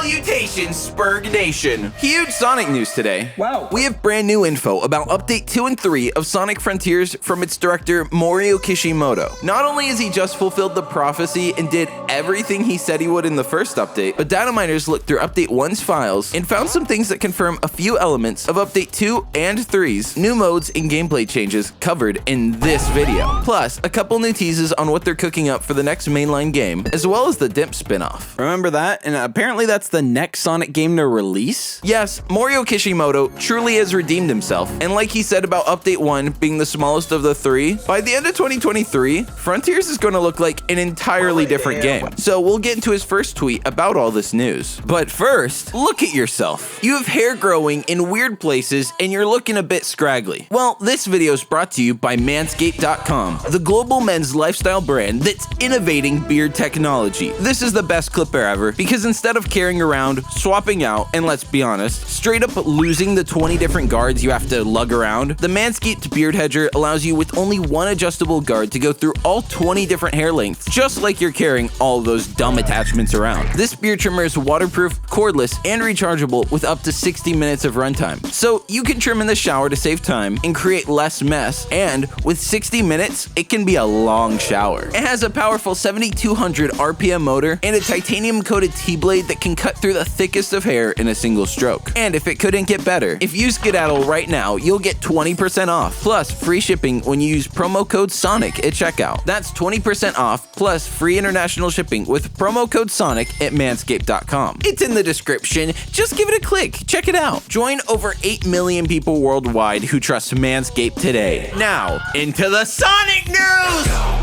Salutations, Spurg Nation! Huge Sonic news today. Wow. We have brand new info about Update 2 and 3 of Sonic Frontiers from its director, Morio Kishimoto. Not only has he just fulfilled the prophecy and did everything he said he would in the first update, but data miners looked through Update 1's files and found some things that confirm a few elements of Update 2 and 3's new modes and gameplay changes covered in this video. Plus, a couple new teases on what they're cooking up for the next mainline game, as well as the DIMP spin-off. Remember that? And apparently that's the next Sonic game to release? Yes, Morio Kishimoto truly has redeemed himself, and like he said about Update 1 being the smallest of the three, by the end of 2023, Frontiers is going to look like an entirely different game. So we'll get into his first tweet about all this news. But first, look at yourself. You have hair growing in weird places and you're looking a bit scraggly. Well, this video is brought to you by Manscaped.com, the global men's lifestyle brand that's innovating beard technology. This is the best clipper ever because instead of carrying around, swapping out, and let's be honest, straight up losing the 20 different guards you have to lug around, the Manscaped Beard Hedger allows you with only one adjustable guard to go through all 20 different hair lengths, just like you're carrying all those dumb attachments around. This beard trimmer is waterproof, cordless, and rechargeable with up to 60 minutes of runtime. So you can trim in the shower to save time and create less mess, and with 60 minutes, it can be a long shower. It has a powerful 7,200 RPM motor and a titanium-coated T-blade that can cut through the thickest of hair in a single stroke. And if it couldn't get better, if you skedaddle right now, you'll get 20% off, plus free shipping when you use promo code SONIC at checkout. That's 20% off, plus free international shipping with promo code SONIC at manscaped.com. It's in the description. Just give it a click. Check it out. Join over 8 million people worldwide who trust Manscaped today. Now, into the Sonic news!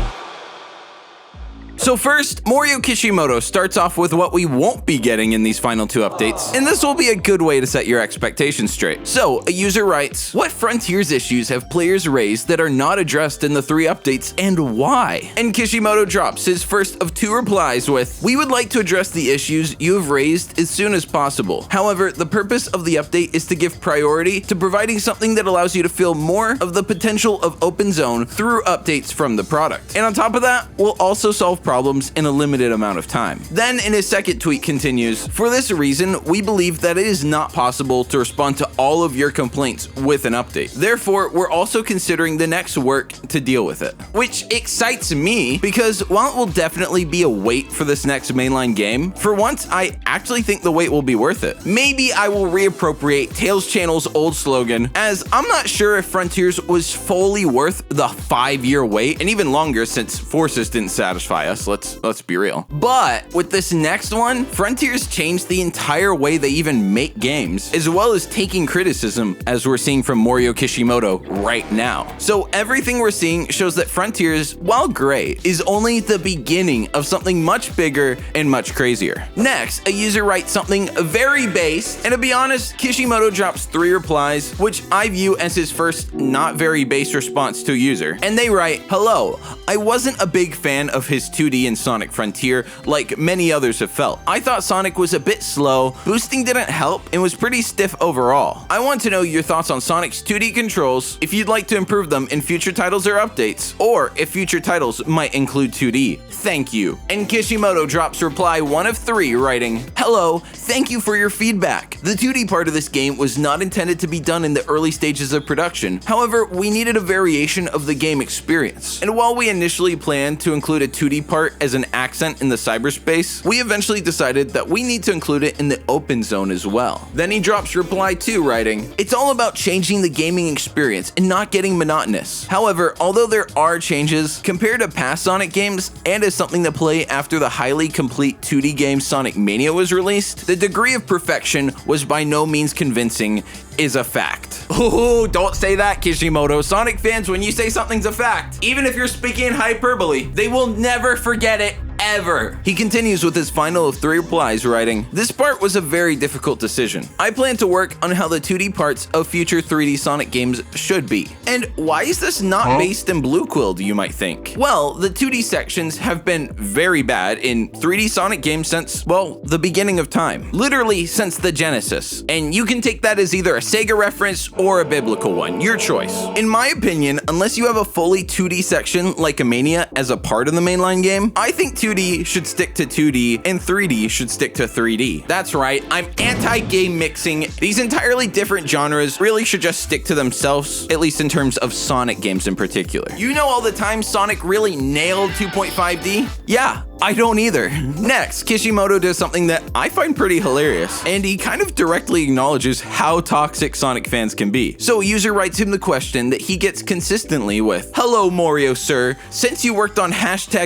So first, Morio Kishimoto starts off with what we won't be getting in these final two updates, and this will be a good way to set your expectations straight. So, a user writes, what Frontiers issues have players raised that are not addressed in the 3 updates, and why? And Kishimoto drops his first of 2 replies with, we would like to address the issues you have raised as soon as possible. However, the purpose of the update is to give priority to providing something that allows you to feel more of the potential of Open Zone through updates from the product. And on top of that, we'll also solve problems in a limited amount of time. Then in his second tweet continues, for this reason, we believe that it is not possible to respond to all of your complaints with an update. Therefore, we're also considering the next work to deal with it. Which excites me because while it will definitely be a wait for this next mainline game, for once I actually think the wait will be worth it. Maybe I will reappropriate Tails Channel's old slogan, as I'm not sure if Frontiers was fully worth the 5-year wait, and even longer since Forces didn't satisfy us. Let's be real. But with this next one, Frontiers changed the entire way they even make games, as well as taking criticism, as we're seeing from Morio Kishimoto right now. So everything we're seeing shows that Frontiers, while great, is only the beginning of something much bigger and much crazier. Next, a user writes something very base, and to be honest, Kishimoto drops 3 replies, which I view as his first not very base response to a user. And they write, hello, I wasn't a big fan of his 2D in Sonic Frontier like many others have felt. I thought Sonic was a bit slow, boosting didn't help, and was pretty stiff overall. I want to know your thoughts on Sonic's 2D controls, if you'd like to improve them in future titles or updates, or if future titles might include 2D. Thank you. And Kishimoto drops reply 1 of 3 writing, hello, thank you for your feedback. The 2D part of this game was not intended to be done in the early stages of production. However, we needed a variation of the game experience. And while we initially planned to include a 2D part as an accent in the cyberspace, we eventually decided that we need to include it in the open zone as well. Then he drops reply 2 writing, it's all about changing the gaming experience and not getting monotonous. However, although there are changes, compared to past Sonic games and as something to play after the highly complete 2D game Sonic Mania was released, the degree of perfection was by no means convincing is a fact. Ooh, don't say that, Kishimoto. Sonic fans, when you say something's a fact, even if you're speaking in hyperbole, they will never forget it ever. He continues with his final of 3 replies writing, this part was a very difficult decision. I plan to work on how the 2D parts of future 3D Sonic games should be. And why is this not based in Blue Quill, you might think? Well, the 2D sections have been very bad in 3D Sonic games since, well, the beginning of time. Literally since the Genesis. And you can take that as either a Sega reference or a biblical one, your choice. In my opinion, unless you have a fully 2D section like a Mania as a part of the mainline game, I think 2D should stick to 2D and 3D should stick to 3D. That's right, I'm anti-game mixing. These entirely different genres really should just stick to themselves, at least in terms of Sonic games in particular. You know all the time Sonic really nailed 2.5D? Yeah, I don't either. Next, Kishimoto does something that I find pretty hilarious, and he kind of directly acknowledges how toxic Sonic fans can be. So a user writes him the question that he gets consistently with, "Hello Mario sir, since you worked on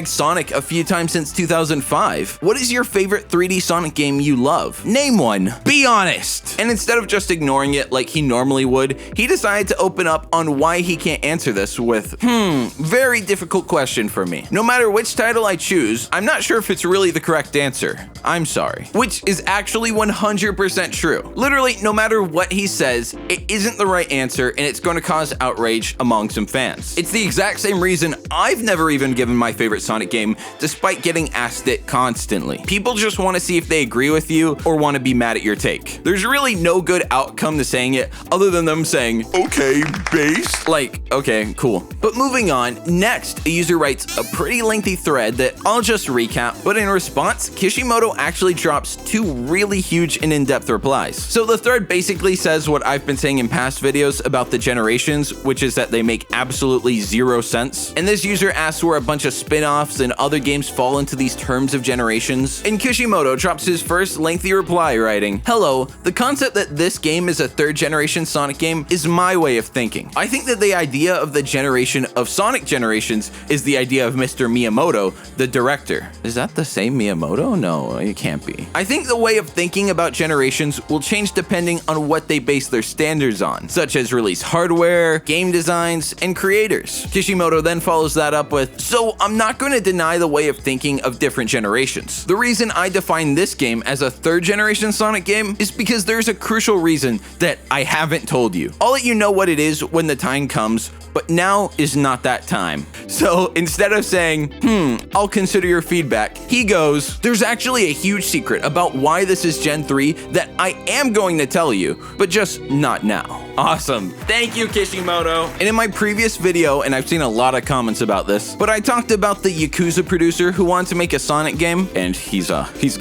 #Sonic a few times since 2005, what is your favorite 3D Sonic game you love? Name one. Be honest." And instead of just ignoring it like he normally would, he decided to open up on why he can't answer this with, very difficult question for me. No matter which title I choose, I'm not sure if it's really the correct answer. I'm sorry. Which is actually 100% true. Literally, no matter what he says, it isn't the right answer and it's going to cause outrage among some fans. It's the exact same reason I've never even given my favorite Sonic game, despite getting asked it constantly. People just want to see if they agree with you or want to be mad at your take. There's really no good outcome to saying it other than them saying, "Okay, base." Like, okay, cool. But moving on, next, a user writes a pretty lengthy thread that I'll just recap, but in response, Kishimoto actually drops two really huge and in-depth replies. So the thread basically says what I've been saying in past videos about the generations, which is that they make absolutely zero sense. And this user asks where a bunch of spin-offs and other games fall into these terms of generations. And Kishimoto drops his first lengthy reply writing, "Hello, the concept that this game is a third generation Sonic game is my way of thinking. I think that the idea of the generation of Sonic generations is the idea of Mr. Miyamoto, the director." Is that the same Miyamoto? No, it can't be. "I think the way of thinking about generations will change depending on what they base their standards on, such as release hardware, game designs, and creators." Kishimoto then follows that up with, "So I'm not going to deny the way of thinking of different generations. The reason I define this game as a third generation Sonic game is because there's a crucial reason that I haven't told you. I'll let you know what it is when the time comes, but now is not that time." So instead of saying, I'll consider your feedback, he goes, "There's actually a huge secret about why this is Gen 3 that I am going to tell you, but just not now." Awesome. Thank you, Kishimoto. And in my previous video, and I've seen a lot of comments about this, but I talked about the Yakuza producer who wanted to make a Sonic game, and he's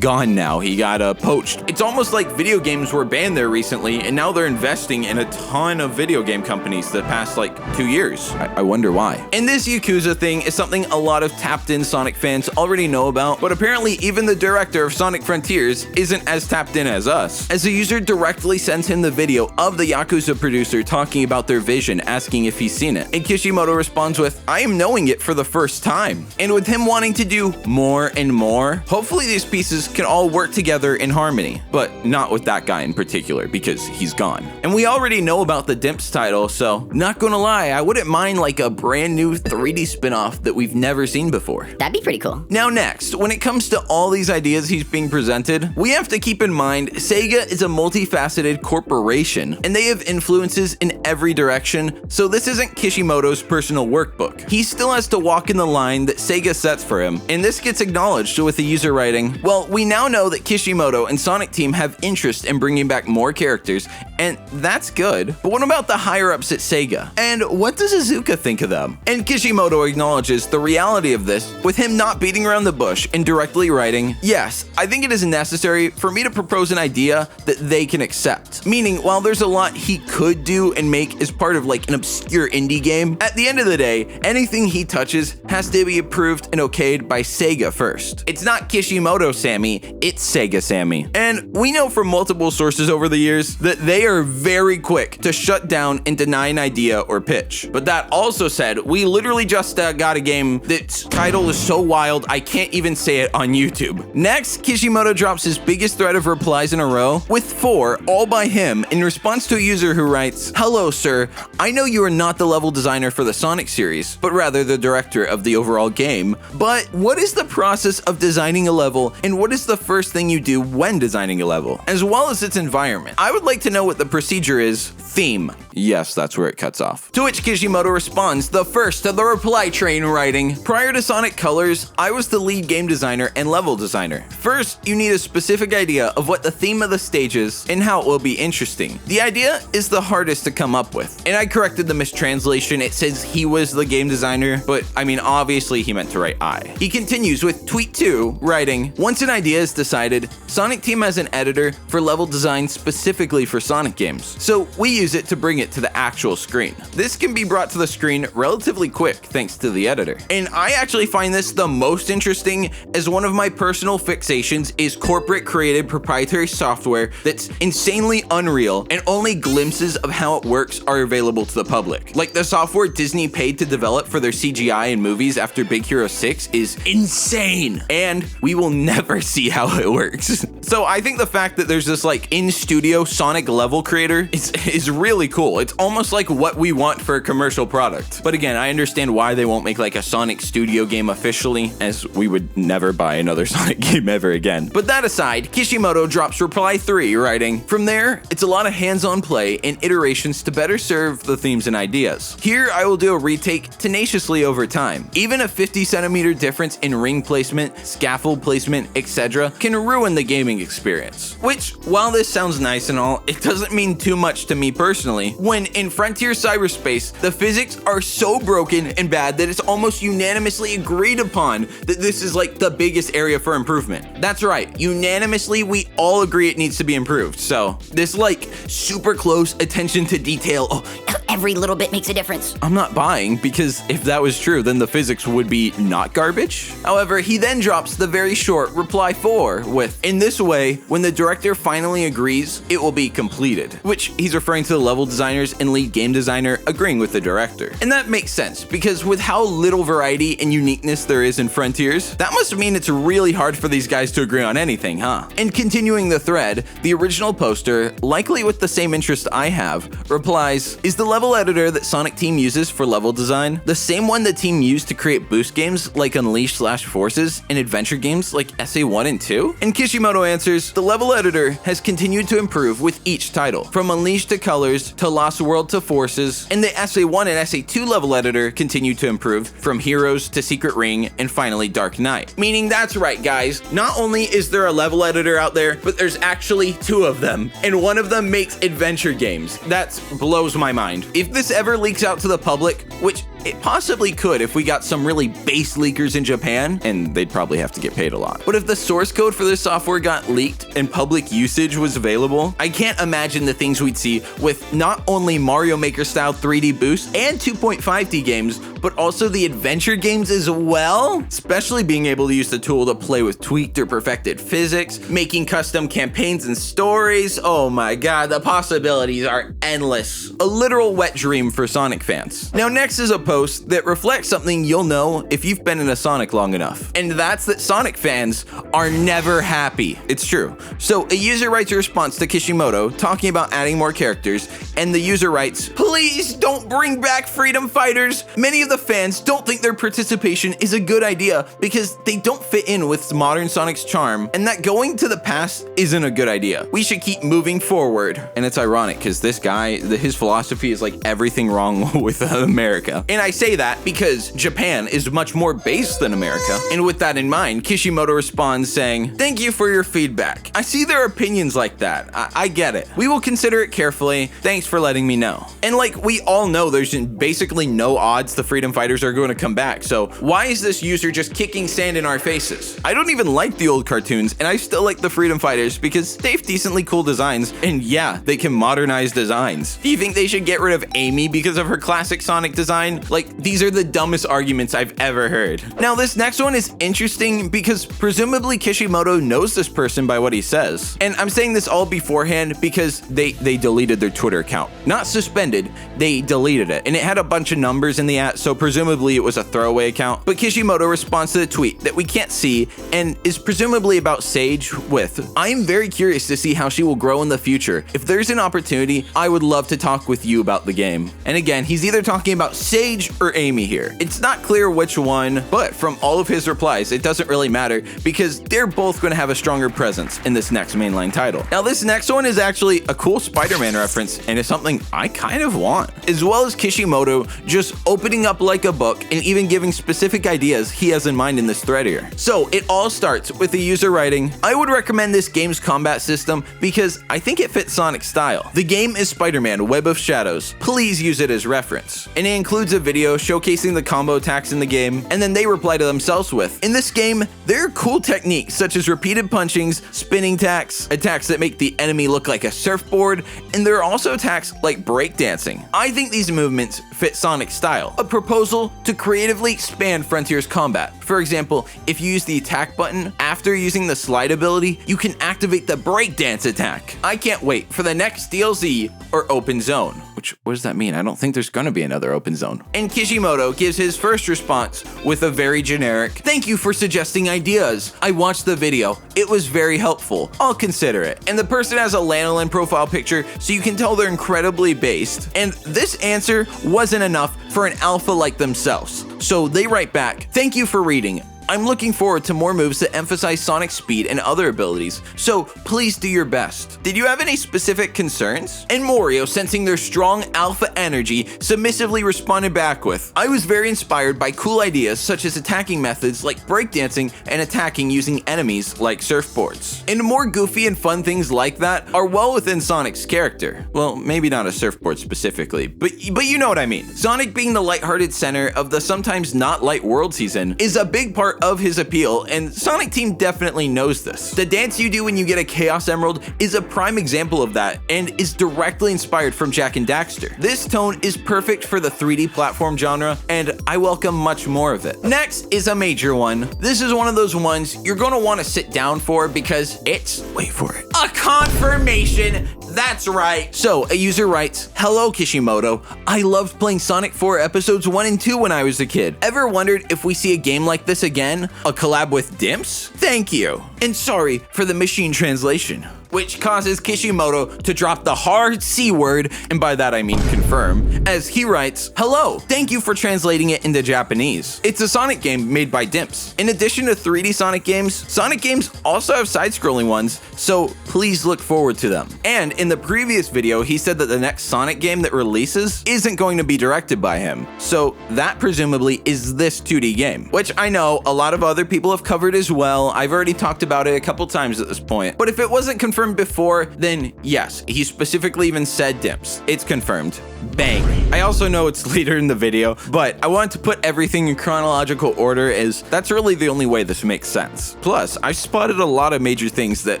gone now. He got poached. It's almost like video games were banned there recently, and now they're investing in a ton of video game companies the past like 2 years. I wonder why. And this Yakuza thing is something a lot of tapped-in Sonic fans already know about, but apparently even the director of Sonic Frontiers isn't as tapped in as us, as a user directly sends him the video of the Yakuza producer talking about their vision, asking if he's seen it. And Kishimoto responds with, "I am knowing it for the first time." And with him wanting to do more and more, hopefully these pieces can all work together in harmony, but not with that guy in particular because he's gone. And we already know about the Dimps title, so not gonna lie, I wouldn't mind like a brand new 3D spin-off that we've never seen before. That'd be pretty cool. Now next, when it comes to all these ideas he's being presented, we have to keep in mind Sega is a multifaceted corporation and they have influences in every direction, so this isn't Kishimoto's personal workbook. He still has to walk in the line that Sega sets for him, and this gets acknowledged with the user writing, "Well, we now know that Kishimoto and Sonic Team have interest in bringing back more characters, and that's good, but what about the higher-ups at Sega? And what does Iizuka think of them?" And Kishimoto acknowledges the reality of this, with him not beating around the bush and directly writing, "Yes, I think it is necessary for me to propose an idea that they can accept." Meaning, while there's a lot he could do and make as part of like an obscure indie game, at the end of the day, anything he touches has to be approved and okayed by Sega first. It's not Kishimoto Sammy, it's Sega Sammy. And we know from multiple sources over the years that they are very quick to shut down and deny an idea or pitch. But that also said, we literally just got a game that's title is so wild I can't even say it on YouTube. Next, Kishimoto drops his biggest thread of replies in a row, with 4 all by him in response to a user who writes, "Hello sir, I know you are not the level designer for the Sonic series, but rather the director of the overall game, but what is the process of designing a level and what is the first thing you do when designing a level, as well as its environment? I would like to know what the procedure is. Theme." Yes, that's where it cuts off. To which Kishimoto responds the first to the reply train writing, "Prior to Sonic Colors, I was the the lead game designer and level designer. First, you need a specific idea of what the theme of the stage is and how it will be interesting. The idea is the hardest to come up with. And I corrected the mistranslation. It says he was the game designer, but I mean, obviously he meant to write I. He continues with tweet 2, writing, once an idea is decided, Sonic Team has an editor for level design specifically for Sonic games. So we use it to bring it to the actual screen. This can be brought to the screen relatively quick thanks to the editor. And I actually find this the most interesting, as one of my personal fixations is corporate created proprietary software that's insanely unreal and only glimpses of how it works are available to the public. Like the software Disney paid to develop for their CGI in movies after Big Hero 6 is insane, and we will never see how it works. So I think the fact that there's this like in-studio Sonic level creator is really cool. It's almost like what we want for a commercial product. But again, I understand why they won't make like a Sonic Studio game officially, as we would never buy another Sonic game ever again. But that aside, Kishimoto drops reply 3, writing, from there, it's a lot of hands-on play and iterations to better serve the themes and ideas. Here, I will do a retake tenaciously over time. Even a 50-centimeter difference in ring placement, scaffold placement, etc. can ruin the gaming experience. Which, while this sounds nice and all, it doesn't mean too much to me personally, when in Frontier Cyberspace, the physics are so broken and bad that it's almost unanimously agreed upon that this is like the biggest area for improvement. That's right, unanimously we all agree it needs to be improved. So this like super close attention to detail, Every little bit makes a difference. I'm not buying, because if that was true, then the physics would be not garbage. However, he then drops the very short reply 4 with, in this way, when the director finally agrees, it will be completed, which he's referring to the level designers and lead game designer agreeing with the director. And that makes sense, because with how little variety and uniqueness there is in Frontiers, that must mean it's really hard for these guys to agree on anything, huh? And continuing the thread, the original poster, likely with the same interest I have, replies, is the level editor that Sonic Team uses for level design the same one the team used to create boost games like Unleash/Forces and adventure games like SA1 and 2? And Kishimoto answers, the level editor has continued to improve with each title, from Unleash to Colors to Lost World to Forces, and the SA1 and SA2 level editor continue to improve from Heroes to Secret Ring and finally Dark Knight. Meaning that's right, guys, not only is there a level editor out there, but there's actually 2 of them, and one of them makes adventure games. That blows my mind. If this ever leaks out to the public, which it possibly could if we got some really base leakers in Japan, and they'd probably have to get paid a lot. But if the source code for this software got leaked and public usage was available, I can't imagine the things we'd see with not only Mario Maker style 3D boost and 2.5D games, but also the adventure games as well, especially being able to use the tool to play with tweaked or perfected physics, making custom campaigns and stories. Oh my god, the possibilities are endless. A literal wet dream for Sonic fans. Now next is a post that reflects something you'll know if you've been in a Sonic long enough, and that's that Sonic fans are never happy. It's true. So a user writes a response to Kishimoto talking about adding more characters, and the user writes, please don't bring back Freedom Fighters. Many of the fans don't think their participation is a good idea because they don't fit in with modern Sonic's charm, and that going to the past isn't a good idea. We should keep moving forward. And it's ironic because this guy, his philosophy is like everything wrong with America. And I say that because Japan is much more based than America. And with that in mind, Kishimoto responds saying, thank you for your feedback. I see their opinions like that. I get it. We will consider it carefully. Thanks for letting me know. And like we all know, there's basically no odds the Freedom Fighters are going to come back. So why is this user just kicking sand in our faces? I don't even like the old cartoons, and I still like the Freedom Fighters because they have decently cool designs, and yeah, they can modernize designs. Do you think they should get rid of Amy because of her classic Sonic design? Like, these are the dumbest arguments I've ever heard. Now, this next one is interesting because presumably Kishimoto knows this person by what he says. And I'm saying this all beforehand because they deleted their Twitter account. Not suspended, they deleted it. And it had a bunch of numbers in the at, so presumably it was a throwaway account. But Kishimoto responds to the tweet that we can't see and is presumably about Sage with, I am very curious to see how she will grow in the future. If there's an opportunity, I would love to talk with you about the game. And again, he's either talking about Sage Paige or Amy here. It's not clear which one, but from all of his replies, it doesn't really matter because they're both going to have a stronger presence in this next mainline title. Now, this next one is actually a cool Spider-Man reference and is something I kind of want, as well as Kishimoto just opening up like a book and even giving specific ideas he has in mind in this thread here. So it all starts with the user writing, "I would recommend this game's combat system because I think it fits Sonic's style. The game is Spider-Man Web of Shadows. Please use it as reference." And it includes a video showcasing the combo attacks in the game, and then they reply to themselves with, "In this game, there are cool techniques such as repeated punchings, spinning attacks that make the enemy look like a surfboard, and there are also attacks like breakdancing. I think these movements fit Sonic's style." A proposal to creatively expand Frontier's combat. For example, if you use the attack button after using the slide ability, you can activate the breakdance attack. I can't wait for the next DLC or open zone. Which, what does that mean? I don't think there's gonna be another open zone. And Kishimoto gives his first response with a very generic, "Thank you for suggesting ideas. I watched the video. It was very helpful. I'll consider it." And the person has a lanolin profile picture, so you can tell they're incredibly based. And this answer wasn't enough for an alpha like themselves. So they write back, "Thank you for reading. I'm looking forward to more moves that emphasize Sonic's speed and other abilities, so please do your best. Did you have any specific concerns?" And Morio, sensing their strong alpha energy, submissively responded back with, "I was very inspired by cool ideas such as attacking methods like breakdancing and attacking using enemies like surfboards. And more goofy and fun things like that are well within Sonic's character." Well, maybe not a surfboard specifically, but you know what I mean. Sonic being the lighthearted center of the sometimes not light world season is a big part of his appeal, and Sonic Team definitely knows this. The dance you do when you get a Chaos Emerald is a prime example of that and is directly inspired from Jak and Daxter. This tone is perfect for the 3D platform genre, and I welcome much more of it. Next is a major one. This is one of those ones you're gonna want to sit down for because it's, wait for it, a confirmation. That's right. So a user writes, "Hello Kishimoto. I loved playing Sonic 4 episodes 1 and 2 when I was a kid. Ever wondered if we see a game like this again? A collab with Dimps? Thank you. And sorry for the machine translation." Which causes Kishimoto to drop the hard C word, and by that I mean confirm, as he writes, "Hello, thank you for translating it into Japanese. It's a Sonic game made by Dimps. In addition to 3D Sonic games also have side-scrolling ones, so please look forward to them." And in the previous video, he said that the next Sonic game that releases isn't going to be directed by him, so that presumably is this 2D game, which I know a lot of other people have covered as well. I've already talked about it a couple times at this point, but if it wasn't confirmed before, then yes, he specifically even said Dimps. It's confirmed. Bang. I also know it's later in the video, but I wanted to put everything in chronological order as that's really the only way this makes sense. Plus, I've spotted a lot of major things that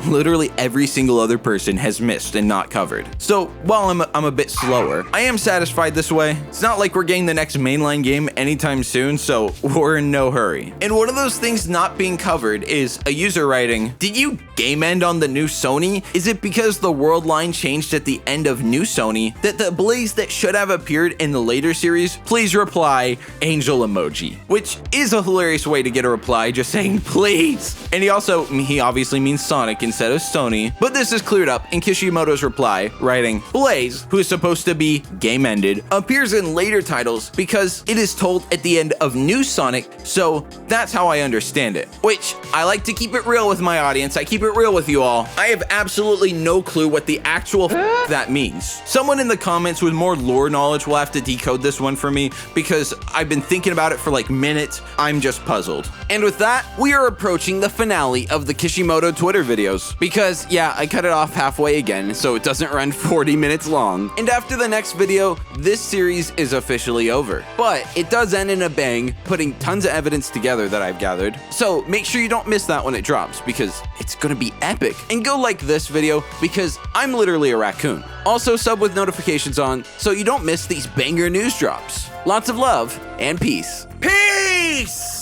literally every single other person has missed and not covered. So while I'm a bit slower, I am satisfied this way. It's not like we're getting the next mainline game anytime soon, so we're in no hurry. And one of those things not being covered is a user writing, "Did you game end on the new Sony? Is it because the world line changed at the end of New Sony that the Blaze that should have appeared in the later series? Please reply, angel emoji." Which is a hilarious way to get a reply, just saying please. And he obviously means Sonic instead of Sony, but this is cleared up in Kishimoto's reply, writing, "Blaze, who is supposed to be game ended, appears in later titles because it is told at the end of New Sonic, so that's how I understand it." Which, I like to keep it real with my audience. I keep it real with you all. I have absolutely no clue what the actual that means. Someone in the comments with more lore knowledge will have to decode this one for me because I've been thinking about it for like minutes. I'm just puzzled. And with that, we are approaching the finale of the Kishimoto Twitter videos because yeah, I cut it off halfway again so it doesn't run 40 minutes long. And after the next video, this series is officially over. But it does end in a bang, putting tons of evidence together that I've gathered. So make sure you don't miss that when it drops because it's gonna be epic. And go like this video because I'm literally a raccoon. Also sub with notifications on so you don't miss these banger news drops. Lots of love and peace. Peace!